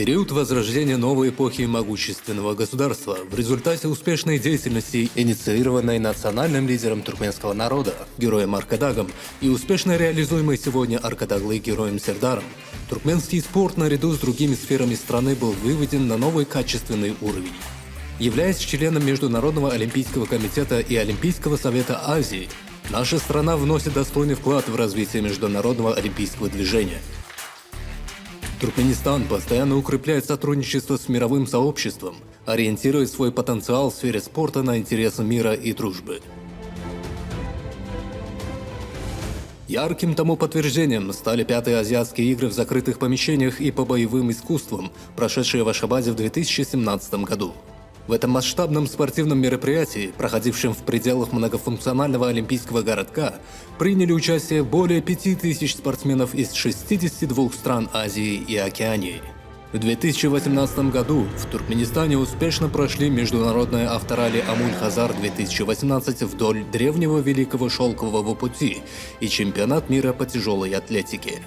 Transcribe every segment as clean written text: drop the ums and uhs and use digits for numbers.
Период возрождения новой эпохи могущественного государства в результате успешной деятельности, инициированной национальным лидером туркменского народа, героем Аркадагом, и успешно реализуемой сегодня Аркадаглы героем Сердаром, туркменский спорт наряду с другими сферами страны был выведен на новый качественный уровень. Являясь членом Международного олимпийского комитета и Олимпийского совета Азии, наша страна вносит достойный вклад в развитие международного олимпийского движения. Туркменистан постоянно укрепляет сотрудничество с мировым сообществом, ориентируя свой потенциал в сфере спорта на интересы мира и дружбы. Ярким тому подтверждением стали 5-е азиатские игры в закрытых помещениях и по боевым искусствам, прошедшие в Ашхабаде в 2017 году. В этом масштабном спортивном мероприятии, проходившем в пределах многофункционального олимпийского городка, приняли участие более 5000 спортсменов из 62 стран Азии и Океании. В 2018 году в Туркменистане успешно прошли международные авторалли Амуль-Хазар-2018 вдоль древнего Великого Шелкового пути и чемпионат мира по тяжелой атлетике.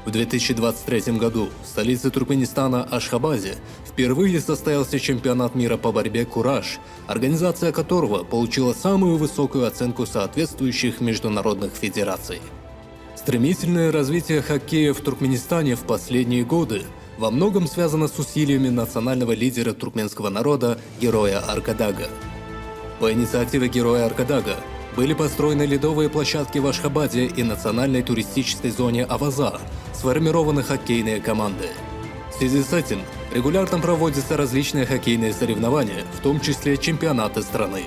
В 2023 году в столице Туркменистана Ашхабаде впервые состоялся чемпионат мира по борьбе «Кураж», организация которого получила самую высокую оценку соответствующих международных федераций. Стремительное развитие хоккея в Туркменистане в последние годы во многом связано с усилиями национального лидера туркменского народа, героя Аркадага. По инициативе героя Аркадага были построены ледовые площадки в Ашхабаде и национальной туристической зоне Аваза, сформированы хоккейные команды. В связи с этим регулярно проводятся различные хоккейные соревнования, в том числе чемпионаты страны.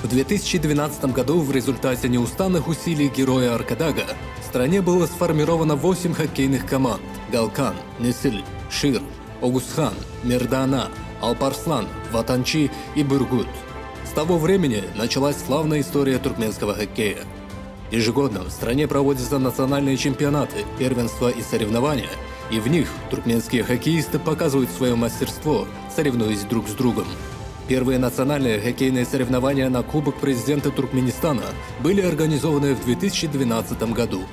В 2012 году в результате неустанных усилий героя Аркадага в стране было сформировано 8 хоккейных команд – Галкан, Несиль, Шир, Огусхан, Мердана, Алпарслан, Ватанчи и Бургут. С того времени началась славная история туркменского хоккея. Ежегодно в стране проводятся национальные чемпионаты, первенства и соревнования, и в них туркменские хоккеисты показывают свое мастерство, соревнуясь друг с другом. Первые национальные хоккейные соревнования на Кубок президента Туркменистана были организованы в 2012 году.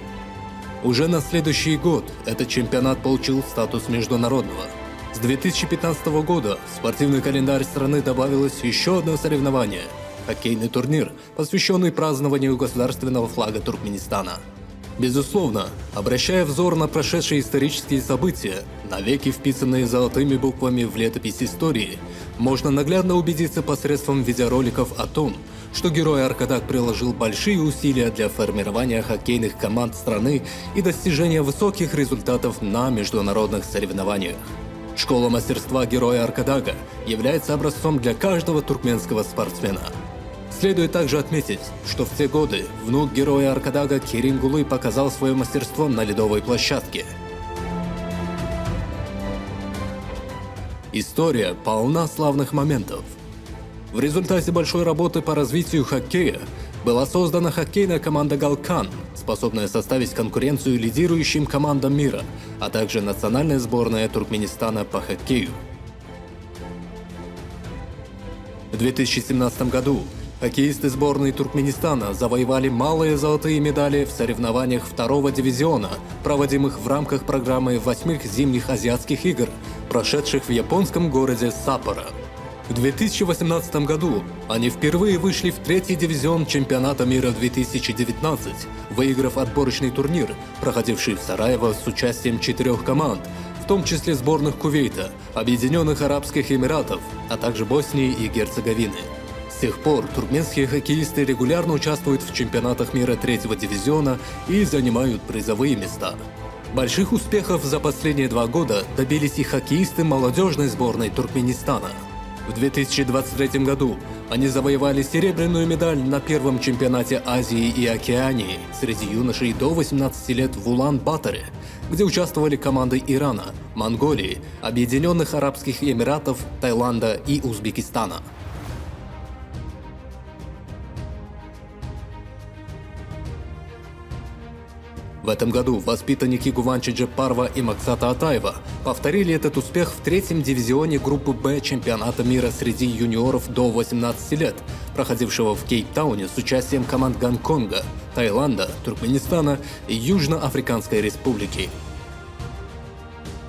Уже на следующий год этот чемпионат получил статус международного. С 2015 года в спортивный календарь страны добавилось еще одно соревнование – хоккейный турнир, посвященный празднованию государственного флага Туркменистана. Безусловно, обращая взор на прошедшие исторические события, навеки вписанные золотыми буквами в летопись истории, можно наглядно убедиться посредством видеороликов о том, что герой Аркадаг приложил большие усилия для формирования хоккейных команд страны и достижения высоких результатов на международных соревнованиях. Школа мастерства героя Аркадага является образцом для каждого туркменского спортсмена. Следует также отметить, что в те годы внук героя Аркадага Керимгулы показал свое мастерство на ледовой площадке. История полна славных моментов. В результате большой работы по развитию хоккея была создана хоккейная команда «Галкан», способная составить конкуренцию лидирующим командам мира, а также национальная сборная Туркменистана по хоккею. В 2017 году хоккеисты сборной Туркменистана завоевали малые золотые медали в соревнованиях второго дивизиона, проводимых в рамках программы 8-х зимних азиатских игр, прошедших в японском городе Саппоро. В 2018 году они впервые вышли в 3-й дивизион чемпионата мира 2019, выиграв отборочный турнир, проходивший в Сараево с участием 4 команд, в том числе сборных Кувейта, Объединенных Арабских Эмиратов, а также Боснии и Герцеговины. С тех пор туркменские хоккеисты регулярно участвуют в чемпионатах мира 3-го дивизиона и занимают призовые места. Больших успехов за последние 2 года добились и хоккеисты молодежной сборной Туркменистана. В 2023 году они завоевали серебряную медаль на 1-м чемпионате Азии и Океании среди юношей до 18 лет в Улан-Баторе, где участвовали команды Ирана, Монголии, Объединенных Арабских Эмиратов, Таиланда и Узбекистана. В этом году воспитанники Гуванчи Джеппарова и Максата Атаева повторили этот успех в 3-м дивизионе группы «Б» чемпионата мира среди юниоров до 18 лет, проходившего в Кейптауне с участием команд Гонконга, Таиланда, Туркменистана и Южноафриканской Республики.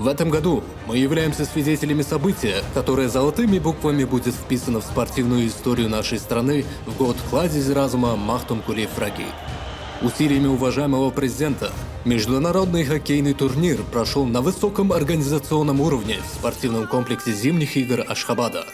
В этом году мы являемся свидетелями события, которое золотыми буквами будет вписано в спортивную историю нашей страны в год Кладези разума Махтум Кулиев Фраги. Усилиями уважаемого президента международный хоккейный турнир прошел на высоком организационном уровне в спортивном комплексе зимних игр Ашхабада.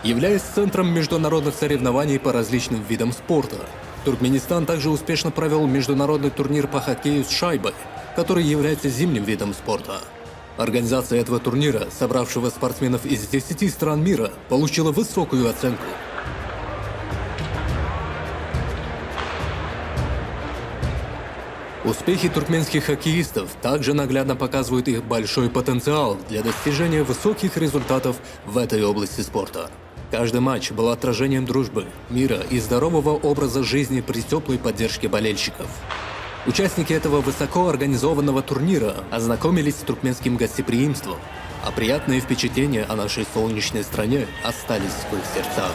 Являясь центром международных соревнований по различным видам спорта, Туркменистан также успешно провел международный турнир по хоккею с шайбой, который является зимним видом спорта. Организация этого турнира, собравшего спортсменов из 10 стран мира, получила высокую оценку. Успехи туркменских хоккеистов также наглядно показывают их большой потенциал для достижения высоких результатов в этой области спорта. Каждый матч был отражением дружбы, мира и здорового образа жизни при теплой поддержке болельщиков. Участники этого высоко организованного турнира ознакомились с туркменским гостеприимством, а приятные впечатления о нашей солнечной стране остались в их сердцах.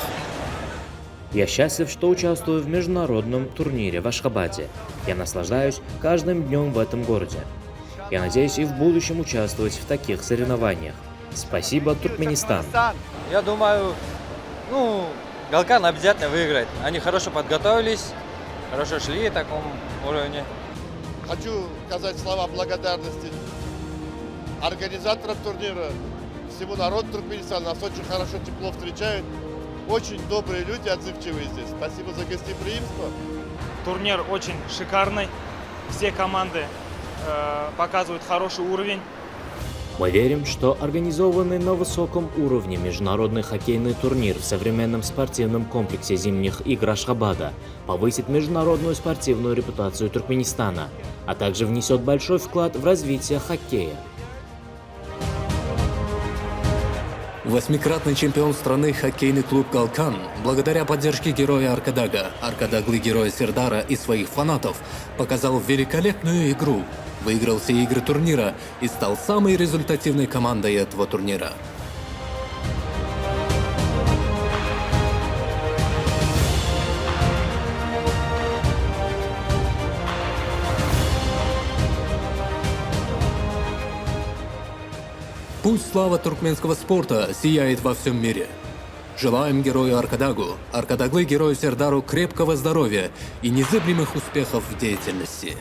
Я счастлив, что участвую в международном турнире в Ашхабаде. Я наслаждаюсь каждым днем в этом городе. Я надеюсь и в будущем участвовать в таких соревнованиях. Спасибо, Туркменистан. Я думаю, Галкан обязательно выиграет. Они хорошо подготовились, хорошо шли в таком уровне. Хочу сказать слова благодарности организаторам турнира, всему народу Туркменистана. Нас очень хорошо, тепло встречают. Очень добрые люди, отзывчивые здесь. Спасибо за гостеприимство. Турнир очень шикарный. Все команды показывают хороший уровень. Мы верим, что организованный на высоком уровне международный хоккейный турнир в современном спортивном комплексе зимних игр Ашхабада повысит международную спортивную репутацию Туркменистана, а также внесет большой вклад в развитие хоккея. Восьмикратный чемпион страны хоккейный клуб «Галкан», благодаря поддержке героя Аркадага, Аркадаглы героя Сердара и своих фанатов, показал великолепную игру, выиграл все игры турнира и стал самой результативной командой этого турнира. Пусть слава туркменского спорта сияет во всем мире. Желаем герою Аркадагу, Аркадаглы герою Сердару крепкого здоровья и незыблемых успехов в деятельности.